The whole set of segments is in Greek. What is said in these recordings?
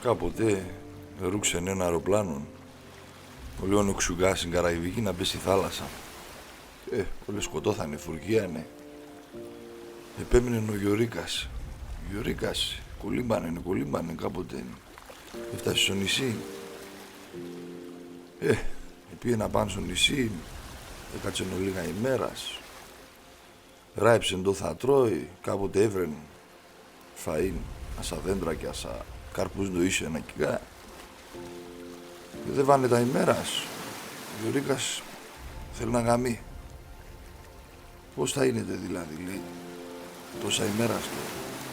Κάποτε ρούξεν ένα αεροπλάνο ο Λεόν Ξουγκά στην Καραϊβική να μπει στη θάλασσα. Όλοι σκοτώθανε, φουργίανε. Επέμεινε ο Γιωρίκας. Ο Γιωρίκας κολύμπανε κάποτε. Έφτασε στο νησί. Πήγε πάνω στο νησί, έκατσε λίγα ημέρας. Ράιψεν το θα τρώει, κάποτε έβρεν φαΐν, ασα δέντρα και ασα καρπούς το ίσιο ένα κυγά. Δεν βάνε τα ημέρας. Ο Γιωρίκας θέλει να γαμεί. Πώς θα είναι δηλαδή, λέει, τόσα ημέρας του,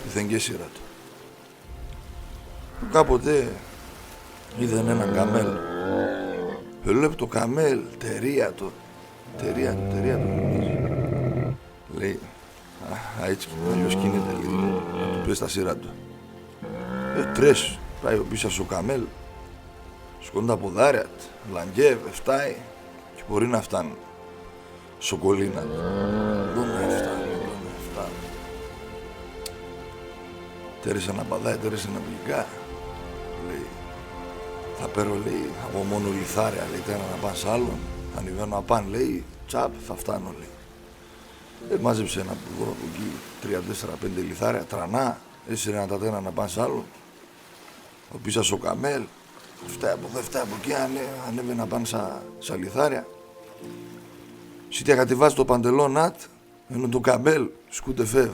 ήθεν και σειρά του. Κάποτε είδαν έναν καμέλ. Βλέπει το καμέλ, τερία το. Λέει, έτσι αλλιώς κινείται, λέει, να του πες τα σειρά του. Τρες, πάει ο πίσω στο καμέλ, σκόνει τα ποδάρια του, λαγκεύει, φτάει και μπορεί να φτάνει στο κολλήνα του. Εδώ με φτάνει. Τέρισε να παδάει, τέρισε να πληγά. Λέει, θα παίρνω, λέει, από μόνο λιθάρια, λέει, τέρα να πάνε σ' άλλον. Ανεβαίνω να πάνε, λέει, τσάπ, θα φτάνω, λέει. Μάζεψε ένα από εκεί 3-4-5 λιθάρια, τρανά, έσυρε ένα τα τένα να πάνε σ' άλλον. Ο πίσω στο καμέλ, φτάει από εδώ, φτάει από εκεί, ανέβαινε να πάνε στα λιθάρια. Σίτια κατεβάζει το παντελόνατ, ενώ το καμέλ σκούτε φεύ.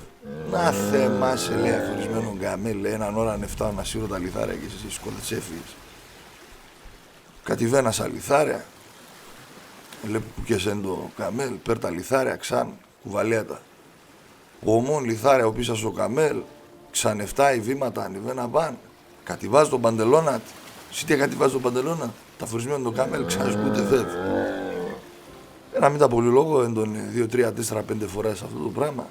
Να θεμάσαι, λέει, αφορισμένο καμέλ, λέει, έναν ώρα αν φτάω να σύρω τα λιθάρια και εσύ σκότες έφυγες. Κατηβαίνα στα λιθάρια, λέει που κεσέν το καμέλ, παίρνει τα λιθάρια, κουβαλέτα. Ομόν λιθάρια ο πίσω στο καμέλ, ξανεφτάει βήματα, ανεβαίνα πάνε. Κατηβάζει το παντελόνατ, σίτια κατηβάζει το παντελόνατ, τα φορισμένο το καμέλ, ξανασκούτε φεύ. Να μην τα πολύ λόγο, έντονε 2-3-4-5 φορές αυτό το πράγμα.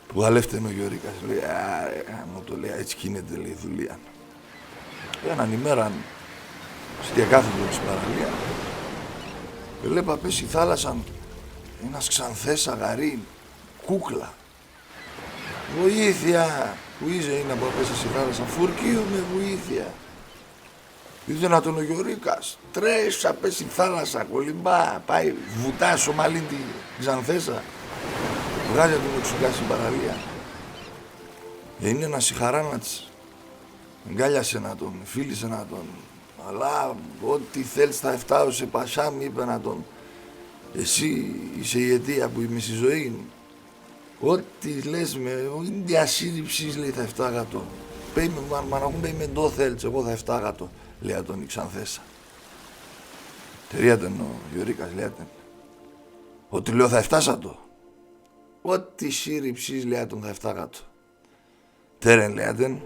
Που γαλεύτηκε ο Γιωρίκας, λέει, μου το λέει, έτσι κινείται, λέει, δουλεία. Έναν ημέραν, στη διακάθετο της παραλία, βλέπα πέσει η θάλασσα ένας ξανθές αγαρί, κούκλα. Βοήθεια! Που είναι από πέσει στη θάλασσα, φουρκείο με βοήθεια. Είδε να τον ο Γιωρίκας, τρέσα πέσει στη θάλασσα, κολυμπά, πάει, βουτά στο μαλλί την ξανθέσα. Βγάζει τον Ξουγκά στην παραλία. Είναι ένα σιχαρά της. Εγκάλιασε να τον, φίλησε να τον. Αλλά ό,τι θέλεις θα φτάω σε πασά, μου είπε να τον. Εσύ είσαι η αιτία που είμαι στη ζωή. Ό,τι λες με, είναι διασύλληψης, λέει, θα εφτάγατο. Πέι με, μαναχούν, πέι με το θέλεις, εγώ θα εφτάγατο, λέει τον η ξανθέσα. Τερίατεν ο Γιωρίκας, λέιατεν. Ότι λέω θα εφτάσατο. Ό,τι σύλληψης, λέει τον θα εφτάγατο. Τέρεν, λέιατεν.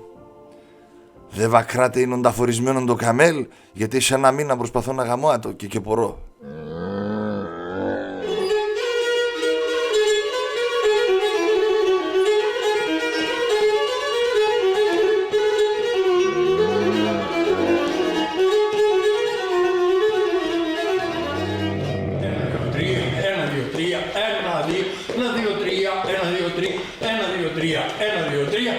Δεν βακράτε είναι ονταφορισμένον το καμέλ, γιατί σε ένα μήνα προσπαθώ να γαμώ το και πορώ. Ένα, δύο, τρία.